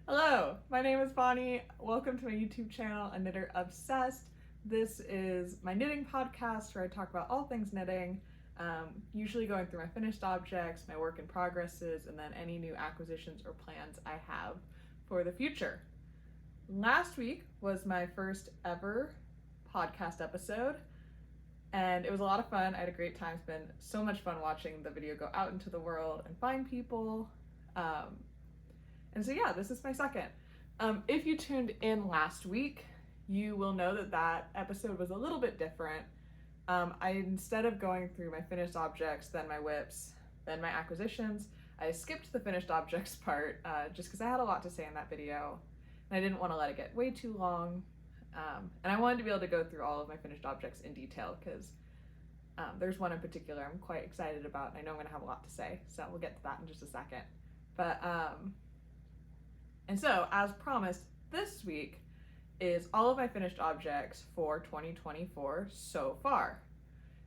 Hello, my name is Bonnie. Welcome to my YouTube channel, A Knitter Obsessed. This is my knitting podcast where I talk about all things knitting, usually going through my finished objects, my work in progresses, and then any new acquisitions or plans I have for the future. Last week was my first ever podcast episode, and it was a lot of fun. I had a great time. It's been so much fun watching the video go out into the world and find people. And so yeah, this is my second. If you tuned in last week, you will know that that episode was a little bit different. Instead of going through my finished objects, then my whips, then my acquisitions, I skipped the finished objects part just because I had a lot to say in that video. And I didn't want to let it get way too long. And I wanted to be able to go through all of my finished objects in detail because there's one in particular I'm quite excited about, and I know I'm going to have a lot to say, so we'll get to that in just a second. And so, as promised, this week is all of my finished objects for 2024 so far.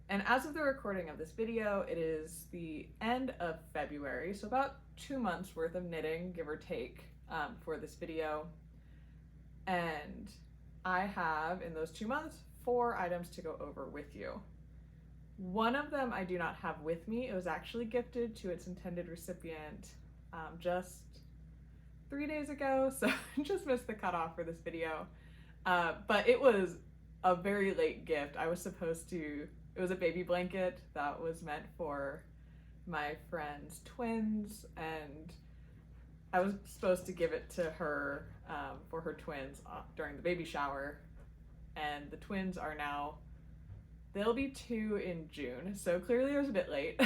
And as of the recording of this video, it is the end of February, so about 2 months worth of knitting, give or take, for this video. And I have, in those 2 months, 4 items to go over with you. One of them I do not have with me. It was actually gifted to its intended recipient just 3 days ago, so I just missed the cutoff for this video. But it was a very late gift. It was a baby blanket that was meant for my friend's twins, and I was supposed to give it to her for her twins during the baby shower, and the twins are now, they'll be 2 in June, so clearly I was a bit late.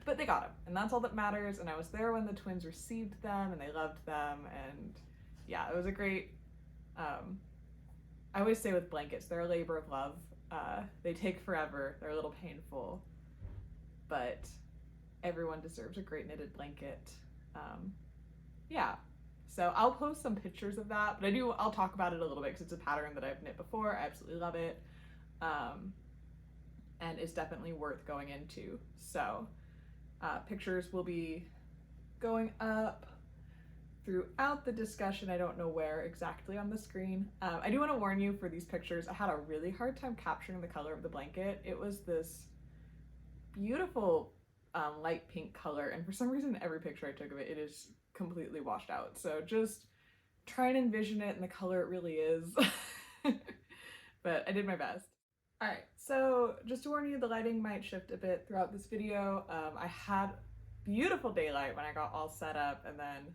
But they got them, and that's all that matters, and I was there when the twins received them, and they loved them, and yeah, it was a great, I always say with blankets, they're a labor of love. They take forever, they're a little painful, but everyone deserves a great knitted blanket. Yeah, so I'll post some pictures of that, but I'll talk about it a little bit because it's a pattern that I've knit before. I absolutely love it, and it's definitely worth going into. So pictures will be going up throughout the discussion. I don't know where exactly on the screen. I do want to warn you, for these pictures, I had a really hard time capturing the color of the blanket. It was this beautiful light pink color, and for some reason every picture I took of it, it is completely washed out. So just try and envision it in the color it really is. But I did my best. Alright, so just to warn you, the lighting might shift a bit throughout this video. I had beautiful daylight when I got all set up, and then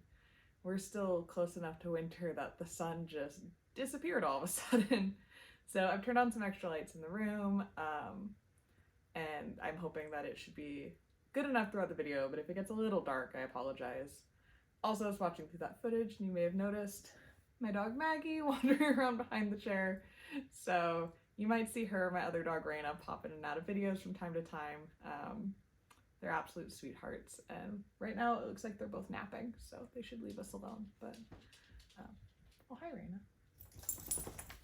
we're still close enough to winter that the sun just disappeared all of a sudden. So I've turned on some extra lights in the room, and I'm hoping that it should be good enough throughout the video, but if it gets a little dark, I apologize. Also, I was watching through that footage, and you may have noticed my dog Maggie wandering around behind the chair. So you might see her, my other dog Raina, pop in and out of videos from time to time. They're absolute sweethearts, and right now it looks like they're both napping, so they should leave us alone. But, oh, hi Raina.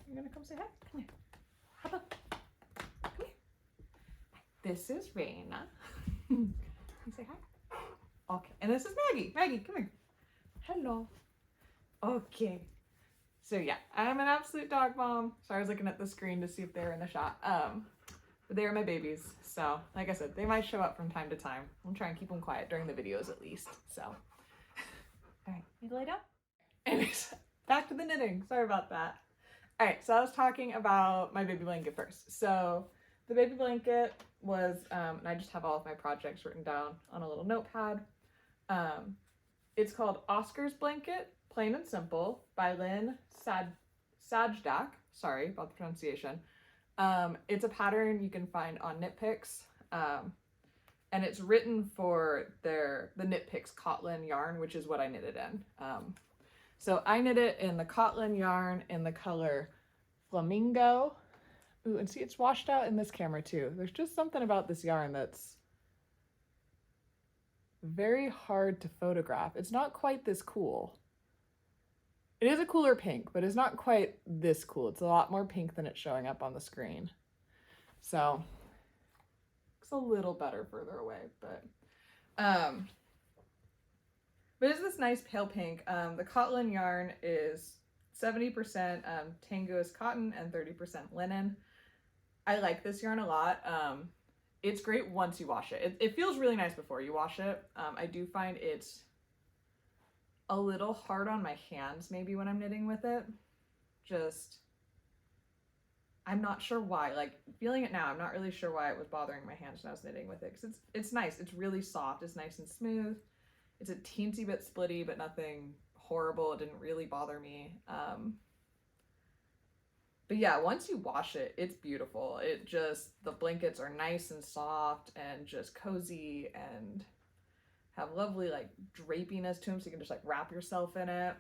You're gonna come say hi? Come here. Hop up. Come here. This is Raina. Can you say hi? Okay, and this is Maggie. Maggie, come here. Hello. Okay. So yeah, I'm an absolute dog mom. So I was looking at the screen to see if they were in the shot. But they are my babies. So like I said, they might show up from time to time. I'm trying to keep them quiet during the videos at least. So, all right, you lay down? Anyways, back to the knitting. Sorry about that. All right, so I was talking about my baby blanket first. So the baby blanket was, and I just have all of my projects written down on a little notepad. It's called Oskar's Blanket, Plain and Simple, by Linn, Sadjak. Sorry about the pronunciation. It's a pattern you can find on KnitPicks, and it's written for the KnitPicks Cotlin yarn, which is what I knitted in. So I knit it in the Cotlin yarn in the color Flamingo. Ooh, and see, it's washed out in this camera too. There's just something about this yarn that's very hard to photograph. It's not quite this cool. It is a cooler pink, but it's not quite this cool. It's a lot more pink than it's showing up on the screen. So it's a little better further away, but But it's this nice pale pink. The Cotlin yarn is 70% Tango's cotton and 30% linen. I like this yarn a lot. It's great once you wash it. It feels really nice before you wash it. I do find it's a little hard on my hands maybe when I'm knitting with it. Just, I'm not sure why. Like, feeling it now, I'm not really sure why it was bothering my hands when I was knitting with it. Because it's nice. It's really soft. It's nice and smooth. It's a teensy bit splitty, but nothing horrible. It didn't really bother me. But yeah, once you wash it, it's beautiful. It just, the blankets are nice and soft and just cozy and have lovely like drapiness to them, so you can just like wrap yourself in it.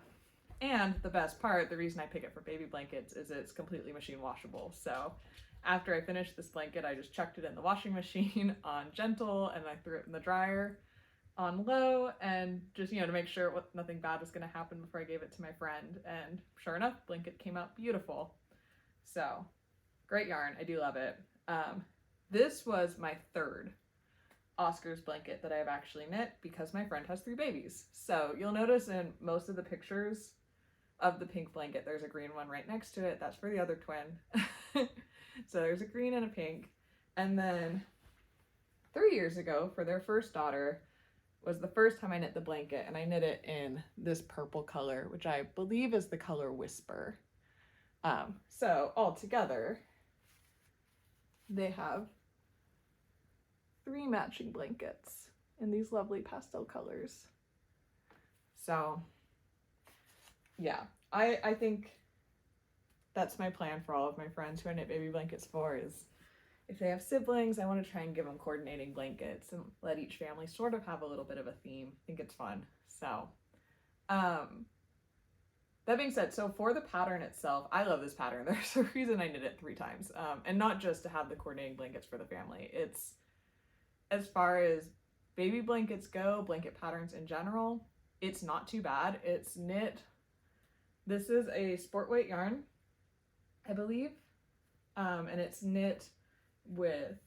And the best part, the reason I pick it for baby blankets, is it's completely machine washable. So after I finished this blanket, I just chucked it in the washing machine on gentle, and I threw it in the dryer on low, and just, you know, to make sure nothing bad was going to happen before I gave it to my friend. And sure enough, blanket came out beautiful. So great yarn. I do love it. This was my third Oskar's blanket that I have actually knit, because my friend has 3 babies. So you'll notice in most of the pictures of the pink blanket, there's a green one right next to it. That's for the other twin. So there's a green and a pink. And then 3 years ago, for their first daughter, was the first time I knit the blanket, and I knit it in this purple color, which I believe is the color Whisper. So all together, they have 3 matching blankets in these lovely pastel colors. So yeah, I think that's my plan for all of my friends who I knit baby blankets for, is if they have siblings, I want to try and give them coordinating blankets and let each family sort of have a little bit of a theme. I think it's fun. So that being said, so for the pattern itself, I love this pattern. There's a reason I knit it 3 times. And not just to have the coordinating blankets for the family. It's, as far as baby blankets go, blanket patterns in general, it's not too bad. It's knit, this is a sport weight yarn, I believe. And it's knit with,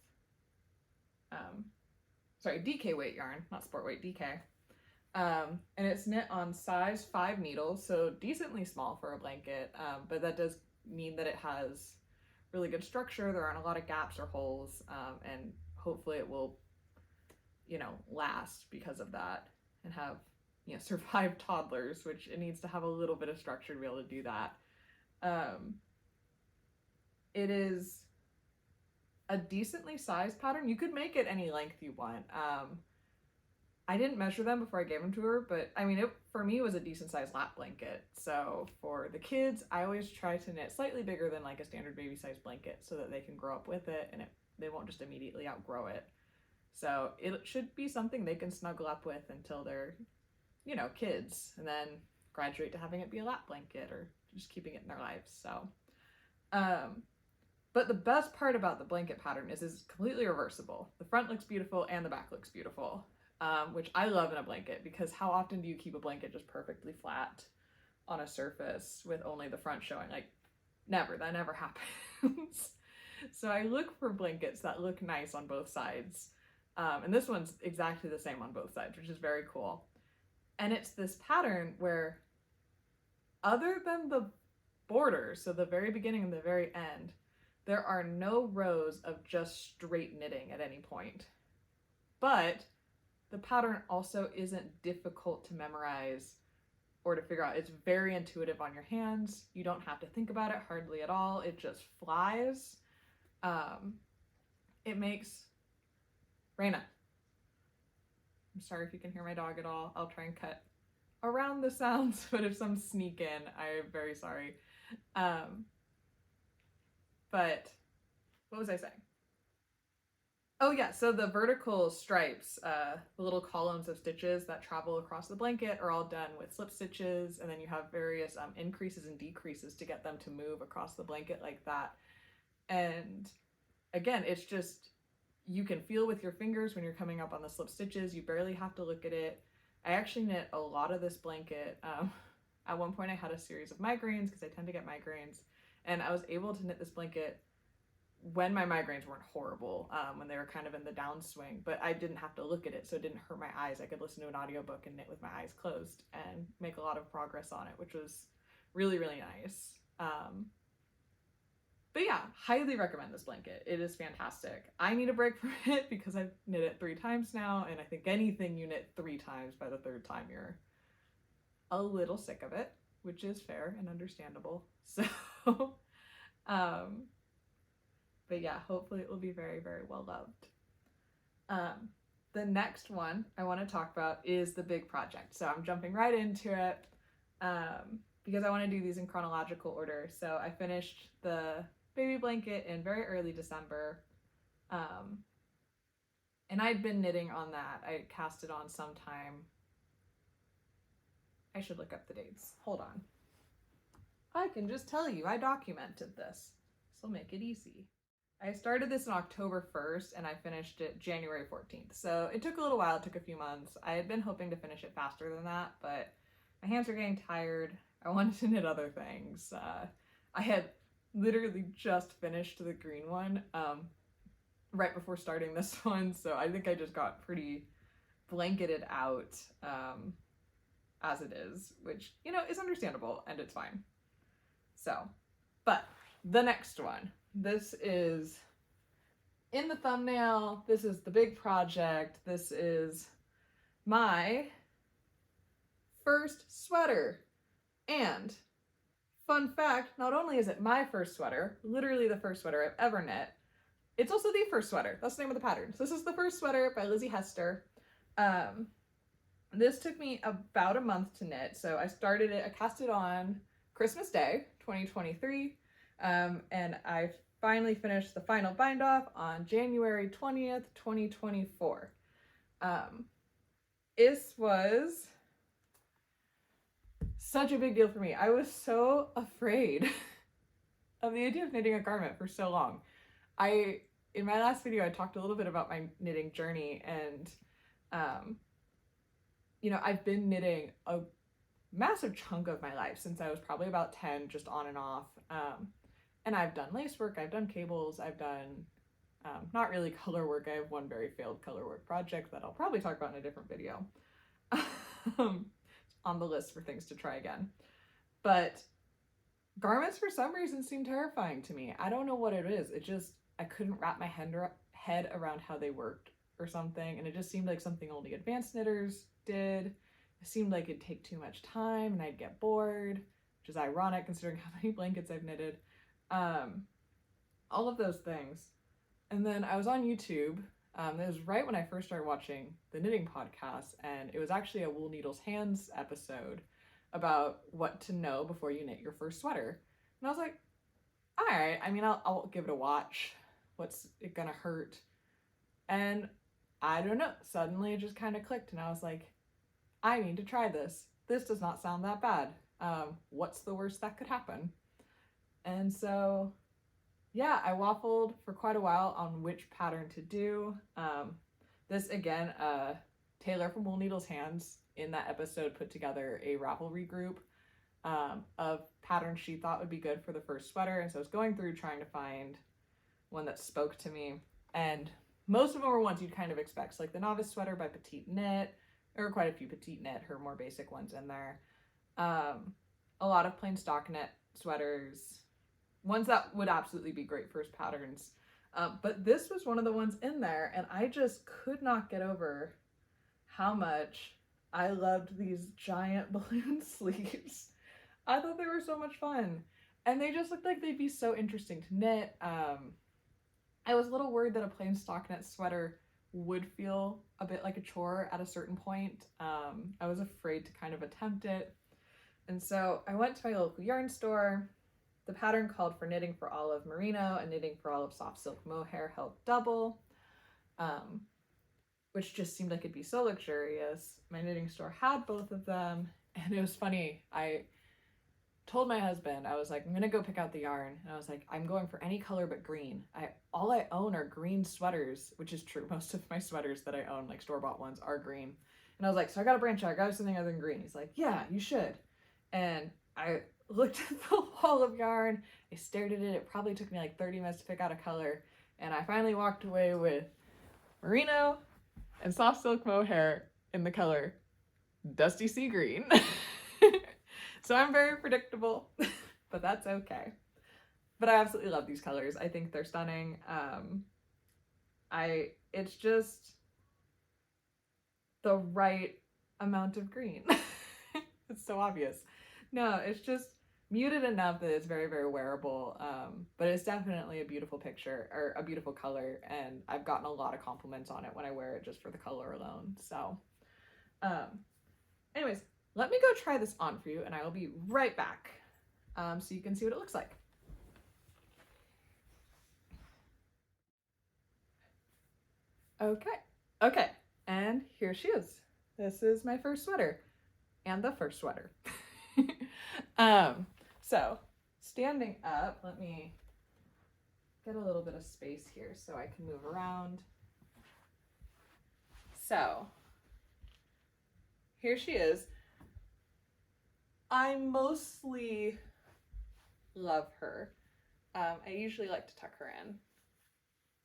DK weight yarn, not sport weight, DK. And it's knit on size 5 needles, so decently small for a blanket, but that does mean that it has really good structure. There aren't a lot of gaps or holes, and hopefully it will, you know, last because of that, and have, you know, survive toddlers, which it needs to have a little bit of structure to be able to do that. It is a decently sized pattern. You could make it any length you want. I didn't measure them before I gave them to her, but I mean, it, for me, was a decent sized lap blanket. So for the kids, I always try to knit slightly bigger than like a standard baby size blanket, so that they can grow up with it and they won't just immediately outgrow it. So it should be something they can snuggle up with until they're, you know, kids, and then graduate to having it be a lap blanket or just keeping it in their lives. So, but the best part about the blanket pattern is it's completely reversible. The front looks beautiful and the back looks beautiful. Which I love in a blanket, because how often do you keep a blanket just perfectly flat on a surface with only the front showing? Like, never. That never happens. So I look for blankets that look nice on both sides. And this one's exactly the same on both sides, which is very cool. And it's this pattern where, other than the border, so the very beginning and the very end, there are no rows of just straight knitting at any point. But the pattern also isn't difficult to memorize or to figure out. It's very intuitive on your hands. You don't have to think about it hardly at all. It just flies. It makes... Raina. I'm sorry if you can hear my dog at all. I'll try and cut around the sounds, but if some sneak in, I'm very sorry. But what was I saying? Oh yeah, so the vertical stripes, the little columns of stitches that travel across the blanket, are all done with slip stitches, and then you have various increases and decreases to get them to move across the blanket like that. And again, it's just, you can feel with your fingers when you're coming up on the slip stitches. You barely have to look at it. I actually knit a lot of this blanket. At one point I had a series of migraines, because I tend to get migraines, and I was able to knit this blanket when my migraines weren't horrible, when they were kind of in the downswing, but I didn't have to look at it, so it didn't hurt my eyes. I could listen to an audiobook and knit with my eyes closed and make a lot of progress on it, which was really, really nice. But yeah, highly recommend this blanket. It is fantastic. I need a break from it because I've knit it 3 times now, and I think anything you knit 3 times, by the 3rd time you're a little sick of it, which is fair and understandable. So, but yeah, hopefully it will be very, very well loved. The next one I want to talk about is the big project. So I'm jumping right into it because I want to do these in chronological order. So I finished the baby blanket in very early December. And I'd been knitting on that. I cast it on sometime. I should look up the dates. Hold on. I can just tell you, I documented this. This will make it easy. I started this on October 1st and I finished it January 14th. So it took a little while, it took a few months. I had been hoping to finish it faster than that, but my hands were getting tired. I wanted to knit other things. I had literally just finished the green one right before starting this one, so I think I just got pretty blanketed out as it is, which, you know, is understandable and it's fine. So, but the next one, this is in the thumbnail, this is the big project, this is my first sweater. And fun fact, not only is it my first sweater, literally the first sweater I've ever knit, it's also the first sweater. That's the name of the pattern. So this is the first sweater by Lizzie Hester. This took me about a month to knit. So I started it, I cast it on Christmas Day, 2023. And I finally finished the final bind off on January 20th, 2024. This was such a big deal for me. I was so afraid of the idea of knitting a garment for so long. In my last video, I talked a little bit about my knitting journey, and you know, I've been knitting a massive chunk of my life since I was probably about 10, just on and off. And I've done lace work, I've done cables, I've done not really color work. I have one very failed color work project that I'll probably talk about in a different video. On the list for things to try again. But garments for some reason seem terrifying to me. I don't know what it is. It just, I couldn't wrap my head around how they worked or something, and it just seemed like something only advanced knitters did. It seemed like it'd take too much time and I'd get bored, which is ironic considering how many blankets I've knitted. All of those things. And then I was on YouTube. It was right when I first started watching the knitting podcast, and it was actually a Wool Needles Hands episode about what to know before you knit your first sweater. And I was like, all right, I mean, I'll give it a watch. What's it gonna hurt? And I don't know, suddenly it just kind of clicked, and I was like, I need to try this. This does not sound that bad. What's the worst that could happen? And so yeah, I waffled for quite a while on which pattern to do. This, again, Taylor from Wool Needles Hands in that episode put together a Ravelry group of patterns she thought would be good for the first sweater. And so I was going through trying to find one that spoke to me. And most of them were ones you'd kind of expect. So like the Novice Sweater by Petite Knit. There were quite a few Petite Knit, her more basic ones in there. A lot of plain stock knit sweaters. Ones that would absolutely be great first patterns. But this was one of the ones in there, and I just could not get over how much I loved these giant balloon sleeves. I thought they were so much fun, and they just looked like they'd be so interesting to knit. I was a little worried that a plain stockinette sweater would feel a bit like a chore at a certain point. I was afraid to kind of attempt it, and so I went to my local yarn store. The pattern called for knitting for olive merino and knitting for olive soft silk mohair held double, which just seemed like it'd be so luxurious. My knitting store had both of them, and it was funny. I told my husband, I was like, I'm gonna go pick out the yarn, and I was like, I'm going for any color but green. All I own are green sweaters, which is true. Most of my sweaters that I own, like store-bought ones, are green. And I was like, so I gotta branch out, I gotta do something other than green. He's like, yeah, you should. And I looked at the wall of yarn, I stared at it, it probably took me like 30 minutes to pick out a color, and I finally walked away with Merino and soft silk mohair in the color Dusty Sea Green. So I'm very predictable, but that's okay. But I absolutely love these colors. I think they're stunning. It's just the right amount of green. It's so obvious. No, it's just muted enough that it's very, very wearable. But it's definitely a beautiful picture, or a beautiful color, and I've gotten a lot of compliments on it when I wear it just for the color alone. So, anyways, let me go try this on for you, and I will be right back, so you can see what it looks like. Okay, and here she is. This is my first sweater, and the first sweater. So standing up, let me get a little bit of space here so I can move around. So here she is. I mostly love her. I usually like to tuck her in.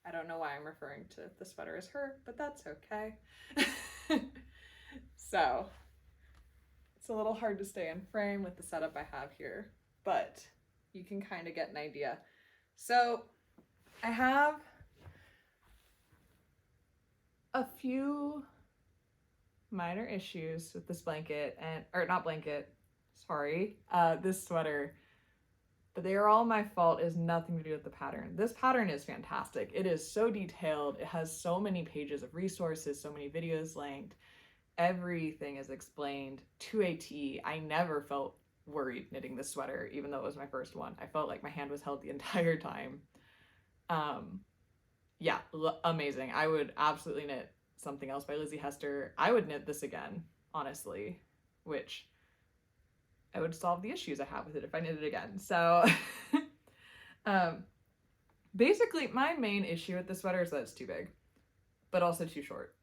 I don't know why I'm referring to the sweater as her, but that's okay. So it's a little hard to stay in frame with the setup I have here, but you can kind of get an idea. So I have a few minor issues with this blanket, this sweater, but they are all my fault. It has nothing to do with the pattern. This pattern is fantastic. It is so detailed. It has so many pages of resources, so many videos linked. Everything is explained to a T. I never felt worried knitting this sweater, even though it was my first one. I felt like my hand was held the entire time. Yeah, amazing. I would absolutely knit something else by Lizzie Hester. I would knit this again, honestly, which I would solve the issues I have with it if I knit it again. So basically my main issue with the sweater is that it's too big, but also too short.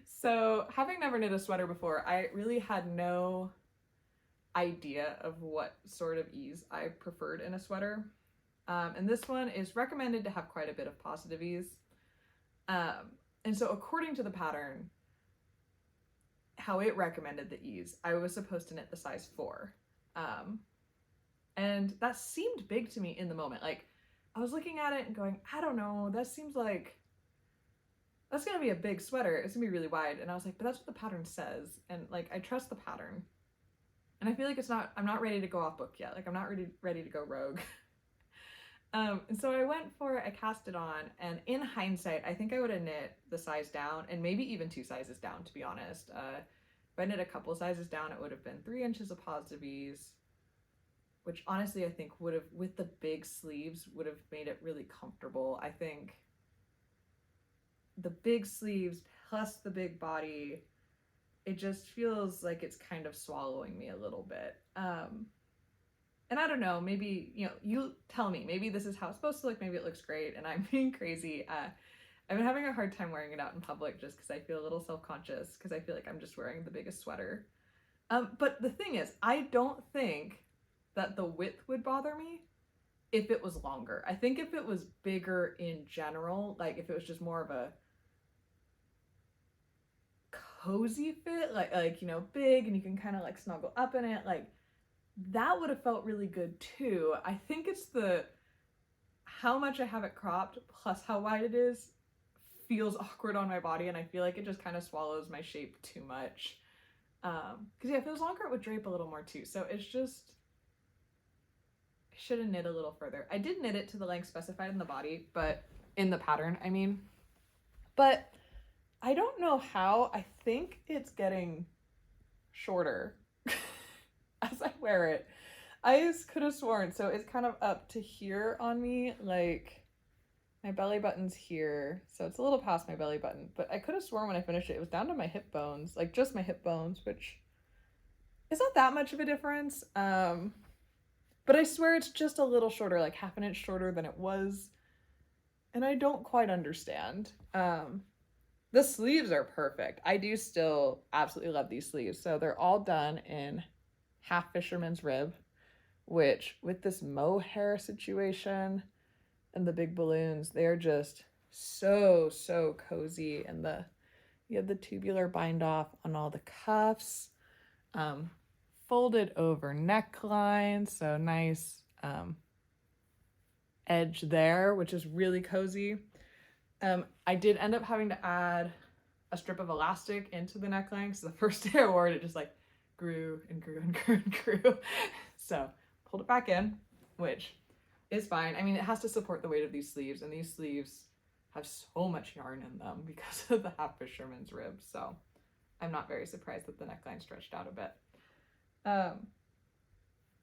So having never knit a sweater before, I really had no idea of what sort of ease I preferred in a sweater. And this one is recommended to have quite a bit of positive ease. And so according to the pattern, how it recommended the ease, I was supposed to knit the size 4. And that seemed big to me in the moment. Like, I was looking at it and going, I don't know, that seems like that's gonna be a big sweater. It's gonna be really wide. And I was like, but that's what the pattern says. And like, I trust the pattern. And I feel like I'm not ready to go off book yet. Like, I'm not ready to go rogue. And so I went for it, I cast it on, and in hindsight, I think I would have knit the size down, and maybe even 2 sizes down, to be honest. If I knit a couple sizes down, it would have been 3 inches of positive ease, which honestly I think would have, with the big sleeves, would have made it really comfortable. I think the big sleeves plus the big body, it just feels like it's kind of swallowing me a little bit. And I don't know, maybe, you tell me, maybe this is how it's supposed to look, maybe it looks great and I'm being crazy. I've been having a hard time wearing it out in public just because I feel a little self-conscious, because I feel like I'm just wearing the biggest sweater. But the thing is, I don't think that the width would bother me if it was longer. I think if it was bigger in general, like if it was just more of a cozy fit, like big and you can kind of like snuggle up in it, like that would have felt really good too. I think it's how much I have it cropped plus how wide it is feels awkward on my body, and I feel like it just kind of swallows my shape too much. Because yeah, if it was longer it would drape a little more too. So it's just, I should have knit a little further. I did knit it to the length specified in the body, but in the pattern, I mean. But I don't know how. I think it's getting shorter as I wear it. I just could have sworn, so it's kind of up to here on me, like my belly button's here, so it's a little past my belly button, but I could have sworn when I finished it was down to my hip bones, like just my hip bones, which is not that much of a difference, but I swear it's just a little shorter, like half an inch shorter than it was, and I don't quite understand. The sleeves are perfect. I do still absolutely love these sleeves. So they're all done in half fisherman's rib, which with this mohair situation and the big balloons, they're just so cozy. And you have the tubular bind off on all the cuffs, folded over neckline, so nice edge there, which is really cozy. I did end up having to add a strip of elastic into the neckline because the first day I wore it, it just like grew and grew and grew and grew. So pulled it back in, which is fine. I mean, it has to support the weight of these sleeves, and these sleeves have so much yarn in them because of the half fisherman's rib. So I'm not very surprised that the neckline stretched out a bit.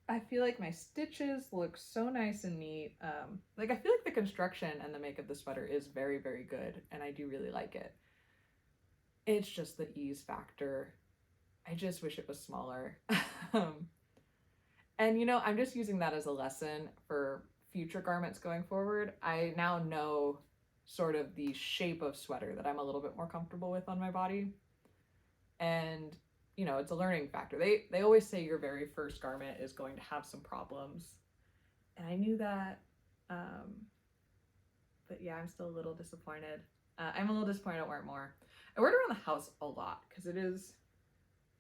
I feel like my stitches look so nice and neat. Like I feel like the construction and the make of the sweater is very good, and I do really like it. It's just the ease factor. I just wish it was smaller. And you know, I'm just using that as a lesson for future garments going forward. I now know sort of the shape of sweater that I'm a little bit more comfortable with on my body. And you know, it's a learning factor. They always say your very first garment is going to have some problems. And I knew that. But yeah, I'm still a little disappointed. I'm a little disappointed I don't wear it more. I wear it around the house a lot because it is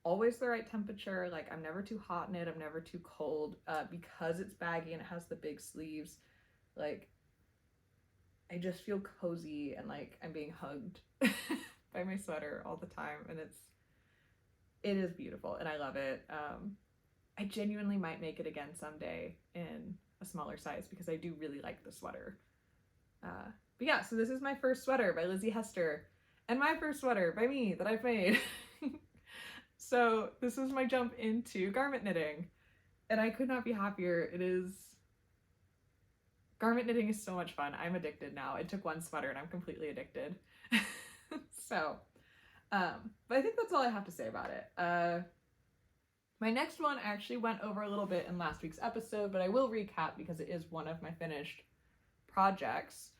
always the right temperature. Like I'm never too hot in it. I'm never too cold because it's baggy and it has the big sleeves. Like I just feel cozy and like I'm being hugged by my sweater all the time. And it is beautiful and I love it. I genuinely might make it again someday in a smaller size because I do really like the sweater. But yeah, so this is my first sweater by Lizzie Hester and my first sweater by me that I've made. So this is my jump into garment knitting and I could not be happier. Garment knitting is so much fun. I'm addicted now. It took one sweater and I'm completely addicted. So but I think that's all I have to say about it. My next one actually went over a little bit in last week's episode, but I will recap because it is one of my finished projects.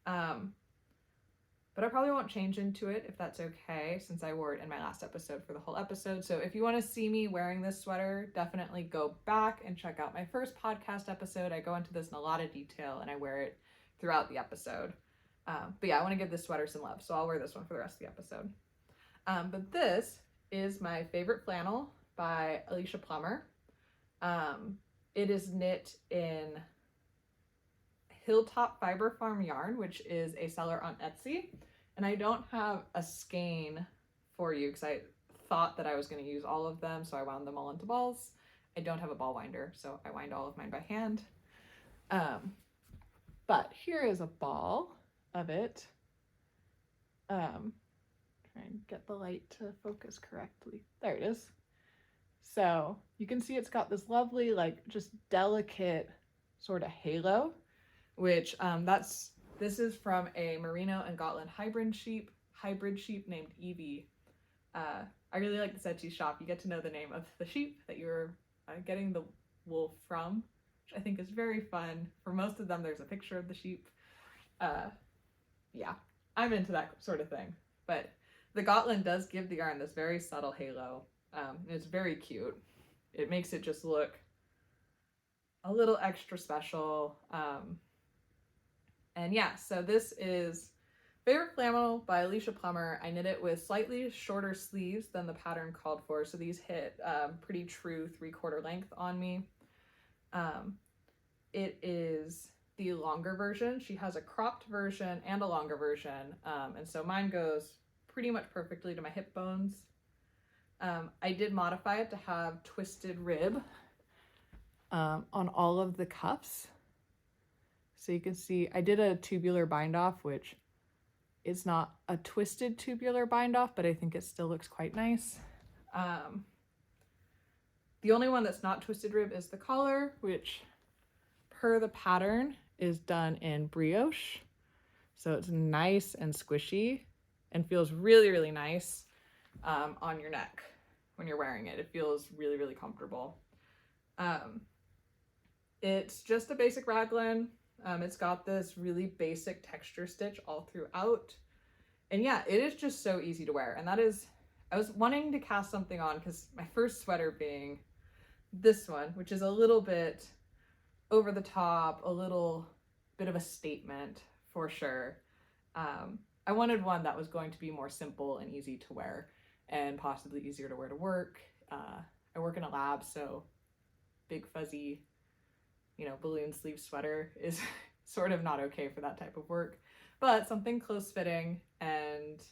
But I probably won't change into it if that's okay, since I wore it in my last episode for the whole episode. So if you want to see me wearing this sweater, definitely go back and check out my first podcast episode. I go into this in a lot of detail and I wear it throughout the episode. But yeah, I want to give this sweater some love, so I'll wear this one for the rest of the episode. But this is my favorite flannel by Alicia Plummer. It is knit in Hilltop Fiber Farm yarn, which is a seller on Etsy. And I don't have a skein for you because I thought that I was going to use all of them, so I wound them all into balls. I don't have a ball winder, so I wind all of mine by hand. But here is a ball of it. Try and get the light to focus correctly. There it is. So you can see it's got this lovely, like, just delicate sort of halo, which this is from a Merino and Cotlin hybrid sheep named Evie. I really like this Etsy shop. You get to know the name of the sheep that you're getting the wool from, which I think is very fun. For most of them, there's a picture of the sheep. Yeah, I'm into that sort of thing. But the Cotlin does give the yarn this very subtle halo. And it's very cute. It makes it just look a little extra special. And yeah, so this is Favorite Flannel by Alicia Plummer. I knit it with slightly shorter sleeves than the pattern called for, so these hit pretty true 3/4 length on me. It is the longer version. She has a cropped version and a longer version, and so mine goes pretty much perfectly to my hip bones. I did modify it to have twisted rib on all of the cuffs. So you can see I did a tubular bind off, which is not a twisted tubular bind off, but I think it still looks quite nice. The only one that's not twisted rib is the collar, which per the pattern is done in brioche. So it's nice and squishy and feels really, really nice on your neck when you're wearing it. It feels really, really comfortable. It's just a basic raglan. It's got this really basic texture stitch all throughout. And yeah, it is just so easy to wear. And that is, I was wanting to cast something on because my first sweater being this one, which is a little bit over the top, a little bit of a statement for sure. I wanted one that was going to be more simple and easy to wear and possibly easier to wear to work. I work in a lab, so big fuzzy, balloon sleeve sweater is sort of not okay for that type of work, but something close fitting and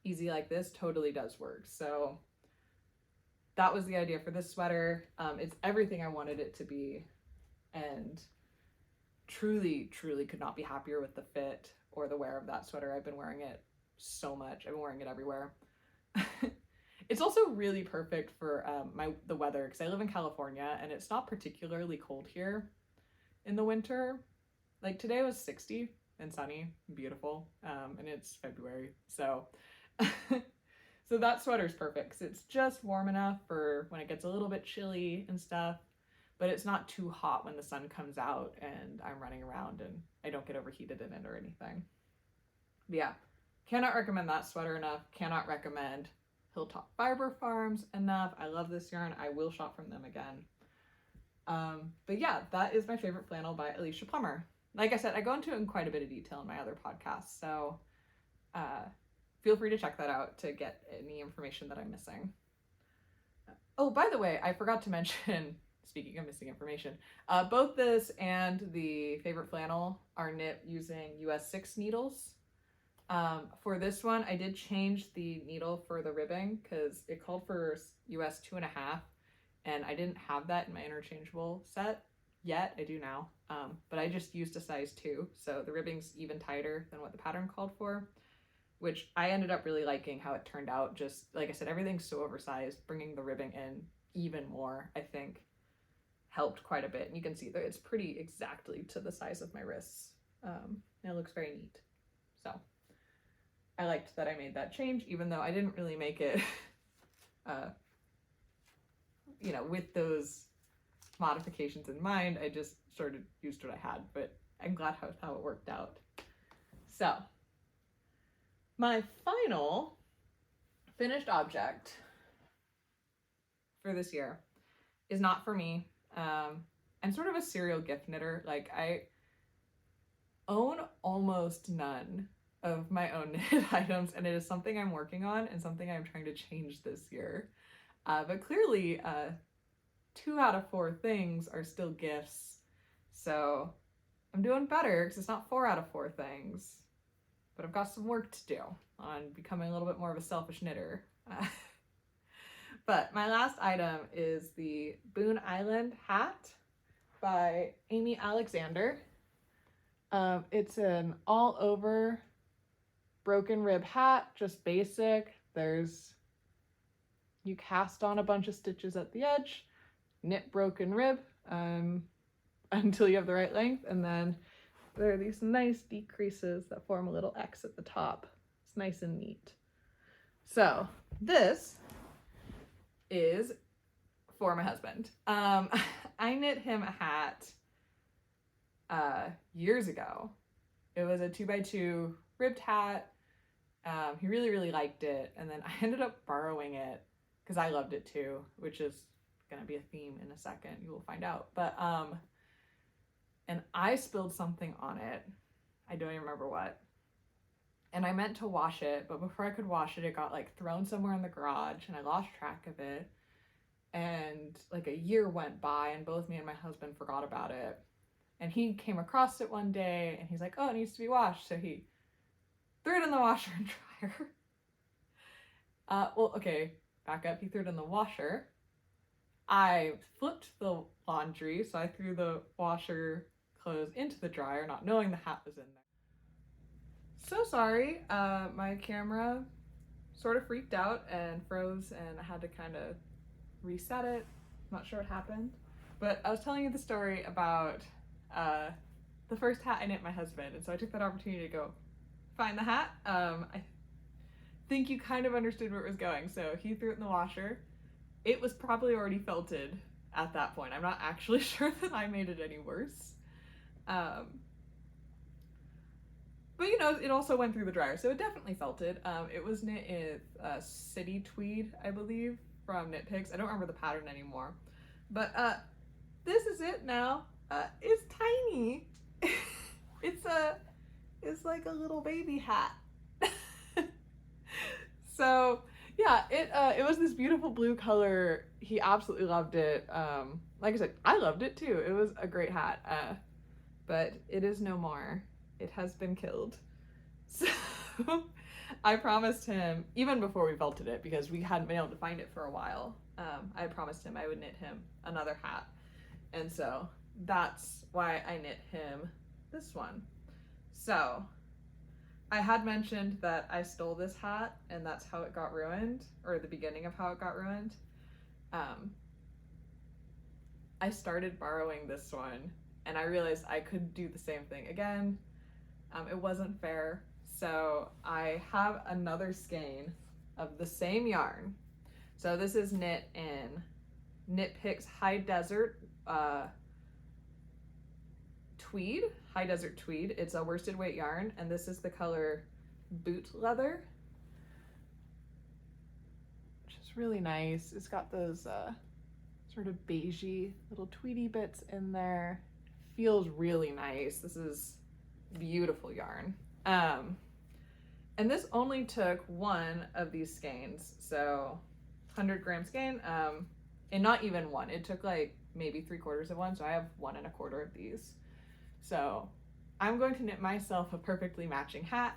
easy like this totally does work. So that was the idea for this sweater. It's everything I wanted it to be, and truly could not be happier with the fit or the wear of that sweater. I've been wearing it so much. I've been wearing it everywhere. It's also really perfect for the weather, because I live in California and it's not particularly cold here in the winter. Like today was 60 and sunny and beautiful, and it's February, so so that sweater's perfect because it's just warm enough for when it gets a little bit chilly and stuff, but it's not too hot when the sun comes out and I'm running around and I don't get overheated in it or anything. But yeah, cannot recommend that sweater enough. Cannot recommend Hilltop Fiber Farms enough. I love this yarn. I will shop from them again. But yeah, that is my favorite flannel by Alicia Plummer. Like I said, I go into it in quite a bit of detail in my other podcasts, so feel free to check that out to get any information that I'm missing. Oh, by the way, I forgot to mention, speaking of missing information, both this and the favorite flannel are knit using US 6 needles. For this one, I did change the needle for the ribbing because it called for US 2.5, and I didn't have that in my interchangeable set yet. I do now, but I just used a size 2, so the ribbing's even tighter than what the pattern called for, which I ended up really liking how it turned out. Just like I said, everything's so oversized. Bringing the ribbing in even more, I think, helped quite a bit. And you can see that it's pretty exactly to the size of my wrists. And it looks very neat. So I liked that I made that change, even though I didn't really make it, with those modifications in mind. I just sort of used what I had, but I'm glad how it worked out. So my final finished object for this year is not for me. I'm sort of a serial gift knitter. Like, I own almost none of my own knit items, and it is something I'm working on and something I'm trying to change this year. But clearly, 2 out of 4 things are still gifts, so I'm doing better because it's not 4 out of 4 things. But I've got some work to do on becoming a little bit more of a selfish knitter. But my last item is the Boon Island hat by Aimee Alexander. It's an all over broken rib hat, just basic. You cast on a bunch of stitches at the edge, knit broken rib until you have the right length, and then there are these nice decreases that form a little X at the top. It's nice and neat. So this is for my husband. I knit him a hat years ago. It was a 2x2 ribbed hat. He really liked it, and then I ended up borrowing it because I loved it too, which is gonna be a theme in a second. You will find out. But and I spilled something on it. I don't even remember what. And I meant to wash it, but before I could wash it, it got like thrown somewhere in the garage and I lost track of it. And like a year went by and both me and my husband forgot about it. And he came across it one day and he's like, oh, it needs to be washed. So he threw it in the washer and dryer. Well, okay, back up. He threw it in the washer. I flipped the laundry, so I threw the washer clothes into the dryer, not knowing the hat was in there. So sorry, my camera sort of freaked out and froze, and I had to kind of reset it. Not sure what happened, but I was telling you the story about the first hat I knit my husband, and so I took that opportunity to go find the hat. I think you kind of understood where it was going. So he threw it in the washer. It was probably already felted at that point. I'm not actually sure that I made it any worse. But it also went through the dryer, so it definitely felted. It was knit in City Tweed, I believe, from KnitPicks. I don't remember the pattern anymore. But this is it now. It's tiny. It's like a little baby hat. So yeah, it was this beautiful blue color. He absolutely loved it. Like I said, I loved it too. It was a great hat. But it is no more. It has been killed. So I promised him, even before we felted it, because we hadn't been able to find it for a while, I promised him I would knit him another hat. And so that's why I knit him this one. So I had mentioned that I stole this hat and that's how it got ruined, or the beginning of how it got ruined. I started borrowing this one and I realized I could do the same thing again. It wasn't fair. So I have another skein of the same yarn. So this is knit in KnitPicks High Desert Tweed, High Desert Tweed. It's a worsted weight yarn, and this is the color Boot Leather, which is really nice. It's got those sort of beigey little tweedy bits in there. Feels really nice. This is beautiful yarn. And this only took one of these skeins, so 100-gram skein, and not even one. It took like maybe 3/4 of one, so I have 1 1/4 of these. So I'm going to knit myself a perfectly matching hat.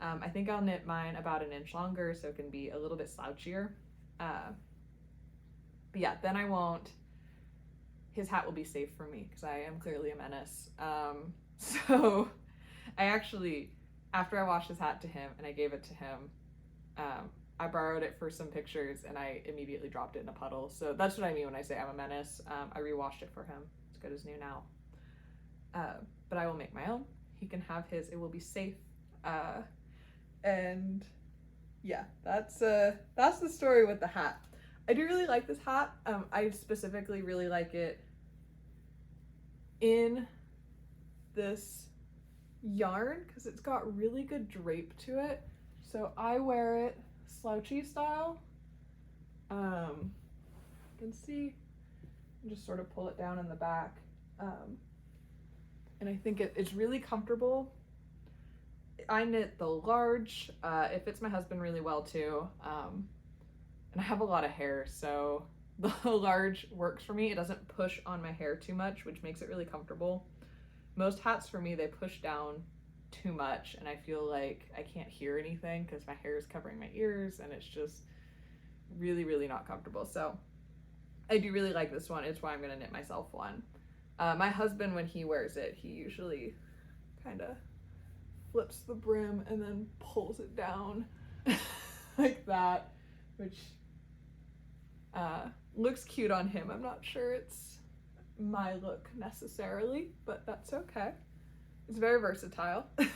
I think I'll knit mine about 1 inch longer so it can be a little bit slouchier. But yeah, then his hat will be safe for me because I am clearly a menace. So I actually, after I washed his hat to him and I gave it to him, I borrowed it for some pictures and I immediately dropped it in a puddle. So that's what I mean when I say I'm a menace. I rewashed it for him. It's good as new now. But I will make my own. He can have his. It will be safe. And yeah, that's the story with the hat. I do really like this hat. I specifically really like it in this yarn because it's got really good drape to it. So I wear it slouchy style. You can see, just sort of pull it down in the back. And I think it's really comfortable. I knit the large. It fits my husband really well too. And I have a lot of hair, so the large works for me. It doesn't push on my hair too much, which makes it really comfortable. Most hats for me, they push down too much and I feel like I can't hear anything because my hair is covering my ears and it's just really, really not comfortable. So I do really like this one. It's why I'm gonna knit myself one. My husband, when he wears it, he usually kind of flips the brim and then pulls it down like that, which looks cute on him. I'm not sure it's my look necessarily, but that's okay. It's very versatile. But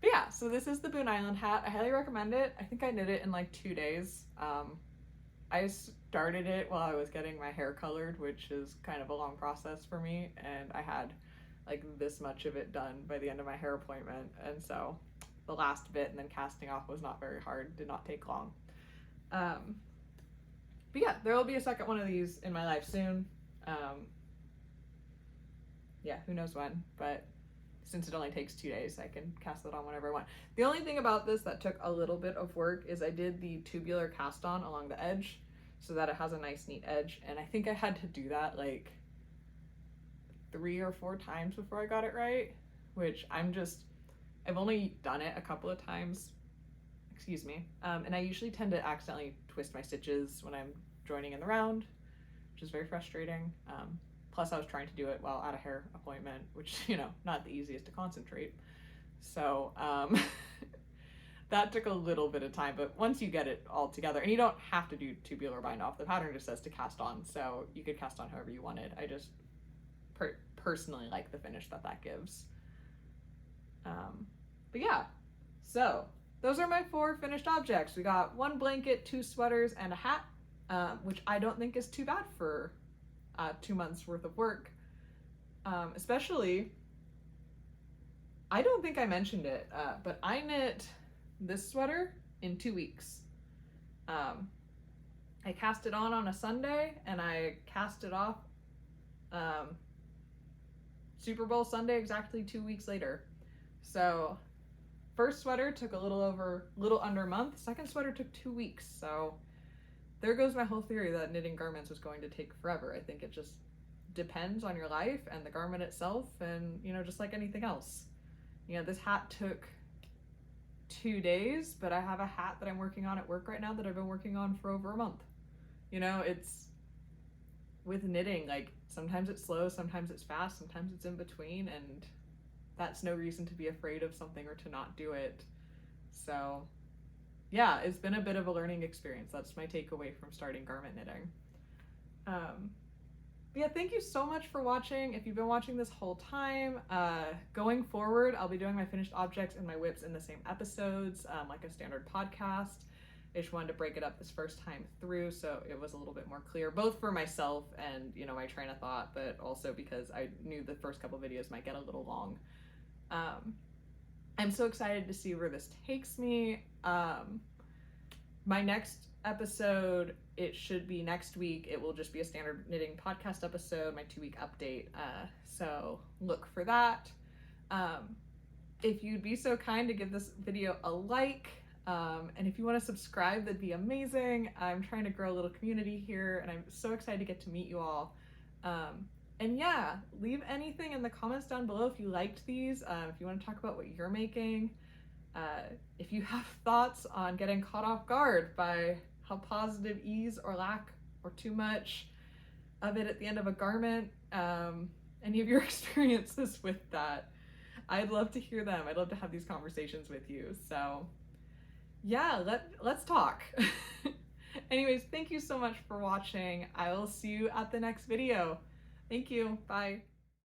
yeah, so this is the Boon Island hat. I highly recommend it. I think I knit it in like 2 days. I started it while I was getting my hair colored, which is kind of a long process for me, and I had like this much of it done by the end of my hair appointment, and so the last bit and then casting off was not very hard, did not take long. But yeah, there will be a second one of these in my life soon. Yeah, who knows when, but since it only takes 2 days, I can cast it on whenever I want. The only thing about this that took a little bit of work is I did the tubular cast on along the edge so that it has a nice neat edge, and I think I had to do that like 3 or 4 times before I got it right, which I've only done it a couple of times, excuse me, and I usually tend to accidentally twist my stitches when I'm joining in the round, which is very frustrating. Plus I was trying to do it while at a hair appointment, which, you know, not the easiest to concentrate. So that took a little bit of time, but once you get it all together, and you don't have to do tubular bind off, the pattern just says to cast on, so you could cast on however you wanted. I just personally like the finish that gives. But yeah, so those are my 4 finished objects. We got 1 blanket, 2 sweaters, and a hat, which I don't think is too bad for 2 months worth of work. Especially, I don't think I mentioned it, but I knit this sweater in 2 weeks. I cast it on a Sunday, and I cast it off Super Bowl Sunday, exactly 2 weeks later. So first sweater took a little under a month. Second sweater took 2 weeks. So there goes my whole theory that knitting garments was going to take forever. I think it just depends on your life and the garment itself, and, you know, just like anything else. You know, this hat took 2 days, but I have a hat that I'm working on at work right now that I've been working on for over a month. You know, it's with knitting, like, sometimes it's slow, sometimes it's fast, sometimes it's in between, and that's no reason to be afraid of something or to not do it. So yeah, it's been a bit of a learning experience. That's my takeaway from starting garment knitting. Yeah, thank you so much for watching. If you've been watching this whole time, going forward, I'll be doing my finished objects and my whips in the same episodes, like a standard podcast. I just wanted to break it up this first time through so it was a little bit more clear, both for myself and, you know, my train of thought, but also because I knew the first couple videos might get a little long. I'm so excited to see where this takes me. My next episode, it should be next week. It will just be a standard knitting podcast episode, my 2-week update. So look for that. If you'd be so kind to give this video a like, and if you want to subscribe, that'd be amazing. I'm trying to grow a little community here, and I'm so excited to get to meet you all. And yeah, leave anything in the comments down below if you liked these, if you want to talk about what you're making. If you have thoughts on getting caught off guard by how positive ease or lack or too much of it at the end of a garment, any of your experiences with that, I'd love to hear them. I'd love to have these conversations with you. So yeah, let's talk. Anyways, thank you so much for watching. I will see you at the next video. Thank you. Bye.